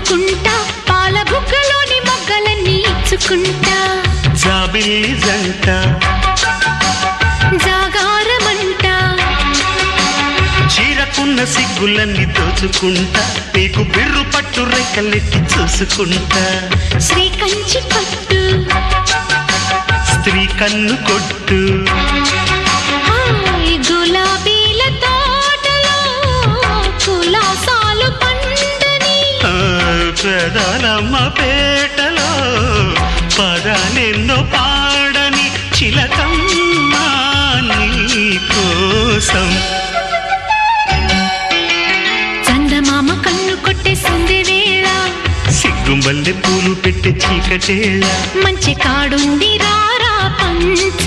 పంచుకుంటా పాల బుగ్గలోని మొగ్గలన్నీ ఇచ్చుకుంటా జాబిల్లి జంట జాగారమంట చీరకున్న సిగ్గులన్నీ దోచుకుంటా నీకు బిర్రు పట్టు రెక్కలెట్టి చూసుకుంటా శ్రీ కంచి పట్టు స్త్రీ కన్ను కొట్టు గులాబీల తోటలో కులాసాలు పండని పెదాలమ్మ పేటలో పదాలెన్నో పాడని చిలకమ్మ నీ కోసం చందమామ కన్ను కొట్టేసింది వేళ సిగ్గుంబల్లె పూలు పెట్టి చీకటేళ మంచి కాడుంది రారా పంచ